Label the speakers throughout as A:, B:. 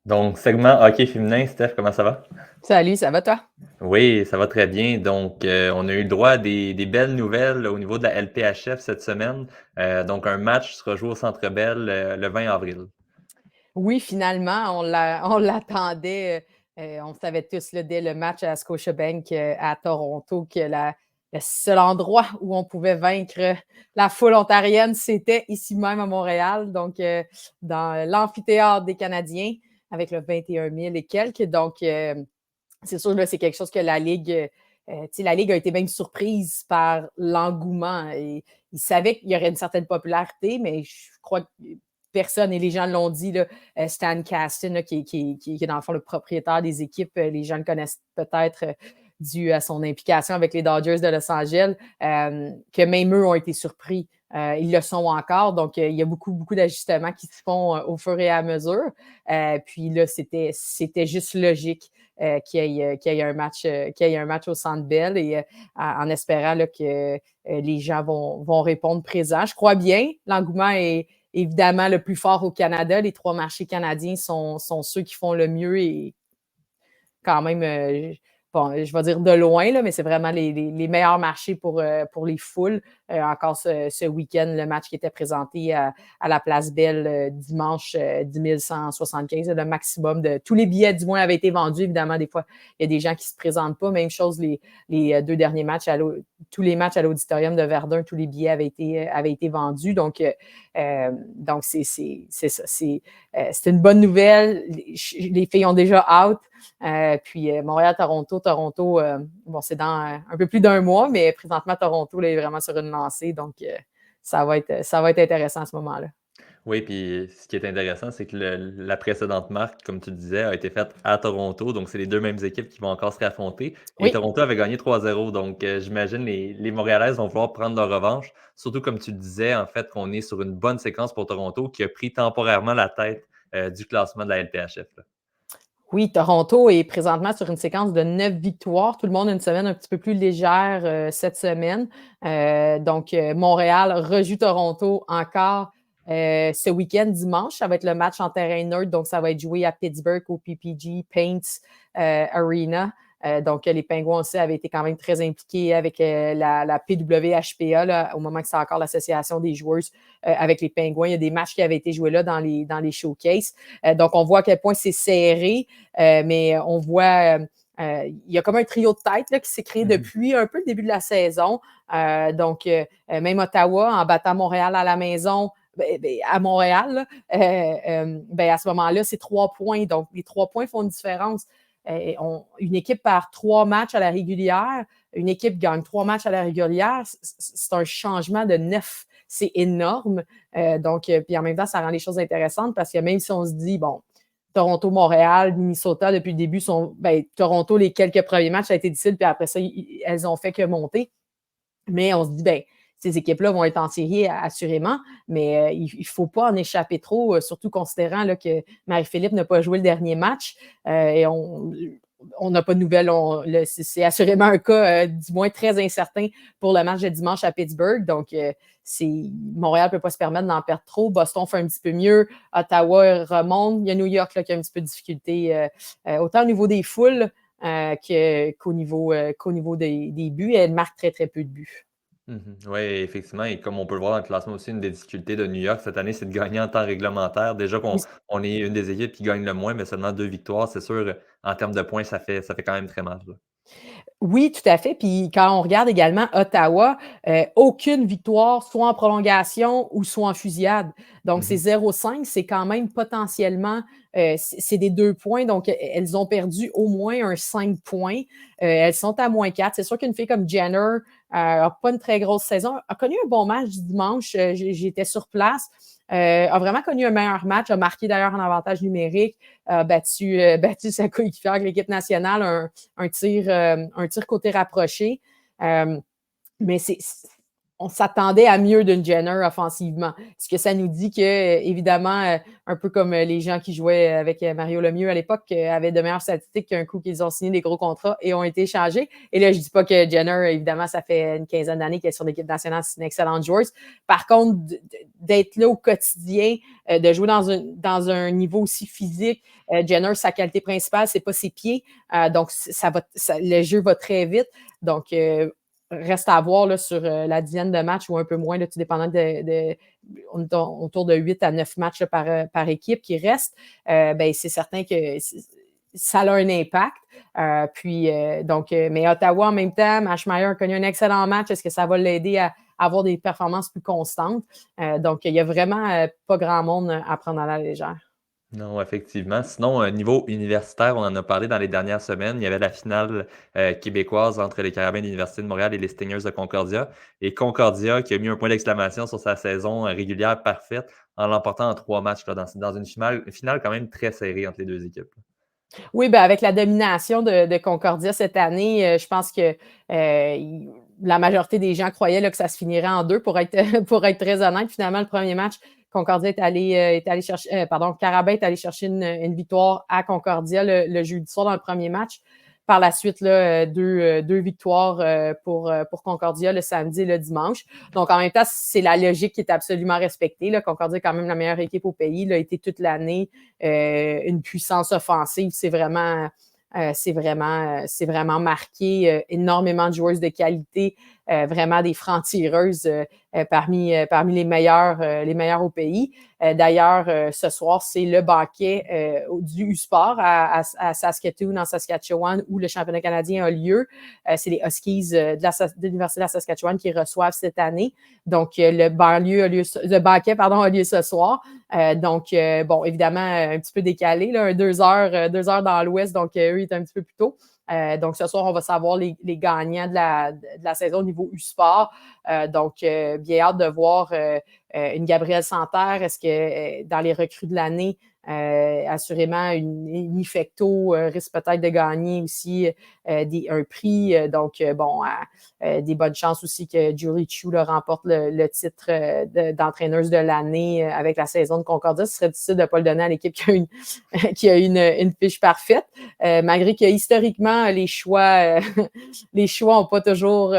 A: Donc, segment hockey féminin, Steph, comment ça va?
B: Salut, ça va toi?
A: Oui, ça va très bien. Donc, on a eu le droit à des belles nouvelles là, au niveau de la LPHF cette semaine. Donc, un match sera joué au Centre Bell le 20 avril.
B: Oui, finalement, on l'attendait. On savait tous là, dès le match à Scotiabank à Toronto que le seul endroit où on pouvait vaincre la foule ontarienne, c'était ici même à Montréal, donc dans l'amphithéâtre des Canadiens, avec le 21 000 et quelques. Donc, c'est sûr, là, c'est quelque chose que la Ligue a été même surprise par l'engouement. Et ils savaient qu'il y aurait une certaine popularité, mais je crois que personne, et les gens l'ont dit, là, Stan Kasten, là, qui est dans le fond le propriétaire des équipes, les gens le connaissent peut-être dû à son implication avec les Dodgers de Los Angeles, que même eux ont été surpris. Ils le sont encore. Donc, il y a beaucoup, beaucoup d'ajustements qui se font au fur et à mesure. Puis là, c'était juste logique qu'il y ait un match au Centre Bell et en espérant là, que les gens vont répondre présent. Je crois bien. L'engouement est évidemment le plus fort au Canada. Les 3 marchés canadiens sont ceux qui font le mieux et quand même, bon, je vais dire de loin, là, mais c'est vraiment les meilleurs marchés pour les foules. Encore ce week-end, le match qui était présenté à la Place Belle dimanche, 10 175, le maximum de tous les billets, du moins, avaient été vendus. Évidemment, des fois, il y a des gens qui ne se présentent pas. Même chose, les 2 derniers matchs, tous les matchs à l'Auditorium de Verdun, tous les billets avaient été vendus. Donc ça. C'est une bonne nouvelle. Les filles ont déjà hâte. Puis Montréal-Toronto, bon, c'est dans un peu plus d'un mois, mais présentement, Toronto là, est vraiment sur une lancée. Donc, ça va être intéressant à ce moment-là.
A: Oui, puis ce qui est intéressant, c'est que la précédente marque, comme tu disais, a été faite à Toronto. Donc, c'est les deux mêmes équipes qui vont encore se réaffronter. Et
B: Oui.
A: Toronto avait gagné 3-0. Donc, j'imagine les Montréalaises vont vouloir prendre leur revanche. Surtout, comme tu le disais, en fait, qu'on est sur une bonne séquence pour Toronto qui a pris temporairement la tête du classement de la LPHF, là.
B: Oui, Toronto est présentement sur une séquence de 9 victoires. Tout le monde a une semaine un petit peu plus légère cette semaine. Donc, Montréal rejoue Toronto encore ce week-end, dimanche. Ça va être le match en terrain neutre. Donc, ça va être joué à Pittsburgh au PPG Paints Arena. Donc, les Pingouins aussi avaient été quand même très impliqués avec la PWHPA là, au moment que c'est encore l'association des joueuses avec les Pingouins. Il y a des matchs qui avaient été joués là dans les showcases. Donc, on voit à quel point c'est serré, mais on voit il y a comme un trio de tête là, qui s'est créé
A: Mhm.
B: depuis un peu le début de la saison. Donc, même Ottawa, en battant Montréal à la maison, à Montréal, à ce moment-là, c'est 3 points. Donc, les 3 points font une différence. Une équipe perd 3 matchs à la régulière, une équipe gagne 3 matchs à la régulière, c'est un changement de 9. C'est énorme. Puis en même temps, ça rend les choses intéressantes parce que même si on se dit, bon, Toronto, Montréal, Minnesota, depuis le début, Toronto, les quelques premiers matchs, ça a été difficile, puis après ça, elles ont fait que monter. Mais on se dit, ces équipes-là vont être en série assurément, mais il ne faut pas en échapper trop, surtout considérant là, que Marie-Philippe n'a pas joué le dernier match et on n'a pas de nouvelles. C'est assurément un cas, du moins très incertain pour le match de dimanche à Pittsburgh. Donc, Montréal ne peut pas se permettre d'en perdre trop. Boston fait un petit peu mieux. Ottawa remonte. Il y a New York là, qui a un petit peu de difficulté, autant au niveau des foules qu'au niveau des buts. Elle marque très, très peu de buts.
A: Mhm. Oui, effectivement. Et comme on peut le voir dans le classement aussi, une des difficultés de New York cette année, c'est de gagner en temps réglementaire. Déjà qu'on
B: Oui,
A: on est une des équipes qui gagne le moins, mais seulement 2 victoires, c'est sûr, en termes de points, ça fait quand même très mal, là.
B: oui, tout à fait. Puis quand on regarde également Ottawa, aucune victoire, soit en prolongation ou soit en fusillade. Donc, c'est
A: Mhm.
B: 0,5, c'est quand même potentiellement, c'est des 2 points. Donc, elles ont perdu au moins un 5 points. Elles sont à -4. C'est sûr qu'une fille comme Jenner n'a pas une très grosse saison, a connu un bon match dimanche. J'étais sur place. A vraiment connu un meilleur match, a marqué d'ailleurs en avantage numérique, a battu sa coéquipière avec l'équipe nationale, un tir côté rapproché. Mais on s'attendait à mieux d'une Jenner offensivement. Ce que ça nous dit que, évidemment, un peu comme les gens qui jouaient avec Mario Lemieux à l'époque, avaient de meilleures statistiques qu'un coup qu'ils ont signé des gros contrats et ont été échangés. Et là, je dis pas que Jenner, évidemment, ça fait une quinzaine d'années qu'elle est sur l'équipe nationale, c'est une excellente joueuse. Par contre, d'être là au quotidien, de jouer dans un niveau aussi physique, Jenner, sa qualité principale, c'est pas ses pieds. Donc, le jeu va très vite. Donc, reste à voir là, sur la dizaine de matchs ou un peu moins, là, tout dépendant autour de 8 à 9 matchs là, par équipe qui restent, ben, c'est certain que ça a un impact. Mais Ottawa, en même temps, Maschmeyer a connu un excellent match. Est-ce que ça va l'aider à avoir des performances plus constantes? Donc, il n'y a vraiment pas grand monde à prendre à la légère.
A: Non, effectivement. Sinon, niveau universitaire, on en a parlé dans les dernières semaines. Il y avait la finale québécoise entre les Carabins de l'Université de Montréal et les Stingers de Concordia. Et Concordia qui a mis un point d'exclamation sur sa saison régulière parfaite en l'emportant en 3 matchs là, dans une finale quand même très serrée entre les deux équipes.
B: Oui, ben avec la domination de Concordia cette année, je pense que la majorité des gens croyaient là, que ça se finirait en deux pour être, pour être très honnête. Finalement, le premier match, Concordia est allé chercher, Carabin est allé chercher une victoire à Concordia le jeudi soir dans le premier match. Par la suite, là, deux victoires pour Concordia le samedi et le dimanche. Donc, en même temps, c'est la logique qui est absolument respectée. Là. Concordia est quand même la meilleure équipe au pays. Il a été toute l'année une puissance offensive. C'est vraiment marqué. Énormément de joueuses de qualité, vraiment des francs-tireuses parmi les meilleurs au pays. D'ailleurs, ce soir, c'est le banquet du U-Sport à Saskatoon, en Saskatchewan, où le championnat canadien a lieu. C'est les Huskies de l'Université de la Saskatchewan qui reçoivent cette année. Donc, le banquet a lieu ce soir. Bon, évidemment, un petit peu décalé, là, 2 heures dans l'Ouest, donc eux, ils étaient un petit peu plus tôt. Donc, ce soir, on va savoir les gagnants de la saison au niveau U-Sport. Bien hâte de voir une Gabrielle Santerre. Est-ce que dans les recrues de l'année, assurément, une Ifecto risque peut-être de gagner aussi un prix. Des bonnes chances aussi que Julie Chu remporte le titre d'entraîneuse de l'année avec la saison de Concordia. Ce serait difficile de ne pas le donner à l'équipe qui a une fiche parfaite. Malgré que historiquement, les choix n'ont pas toujours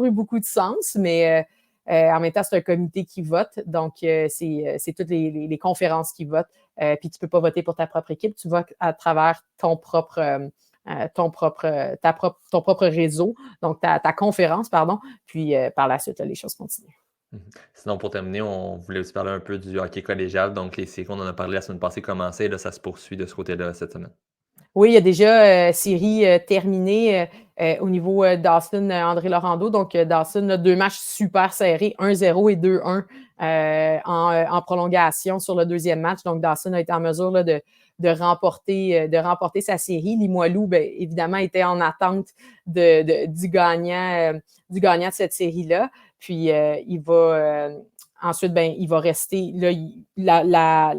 B: eu beaucoup de sens, mais en même temps, c'est un comité qui vote, donc c'est toutes les conférences qui votent. Puis tu peux pas voter pour ta propre équipe, tu votes à travers ton propre réseau, donc ta conférence, pardon. Puis par la suite, là, les choses continuent.
A: Sinon, pour terminer, on voulait aussi parler un peu du hockey collégial. Donc, les séries, on en a parlé la semaine passée, commencé. Là, ça se poursuit de ce côté-là cette semaine.
B: Oui, il y a déjà série terminée au niveau Dawson, André Laurando. Donc, Dawson a 2 matchs super serrés, 1-0 et 2-1 en prolongation sur le deuxième match. Donc, Dawson a été en mesure là, de remporter sa série. Limoilou, bien, évidemment, était en attente du gagnant de cette série-là. Puis, il va ensuite, ben, il va rester. Là, la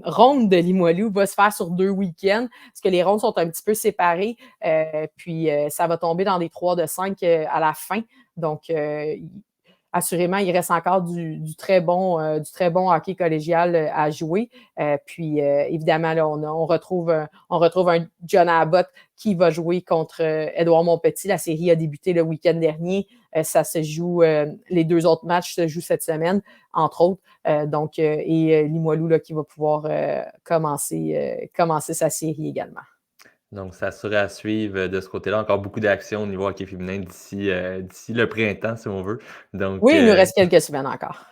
B: ronde de Limoilou va se faire sur 2 week-ends, parce que les rondes sont un petit peu séparées. Puis, ça va tomber dans des 3 de 5 à la fin. Donc, assurément, il reste encore du très bon hockey collégial à jouer. Puis, évidemment, là, on retrouve un John Abbott qui va jouer contre Édouard Montpetit. La série a débuté le week-end dernier. Ça se joue, les 2 autres matchs se jouent cette semaine, entre autres. Limoilou là, qui va pouvoir commencer sa série également.
A: Donc, ça sera à suivre de ce côté-là. Encore beaucoup d'actions au niveau hockey féminin d'ici le printemps, si on veut. Donc,
B: Oui, il nous reste quelques semaines encore.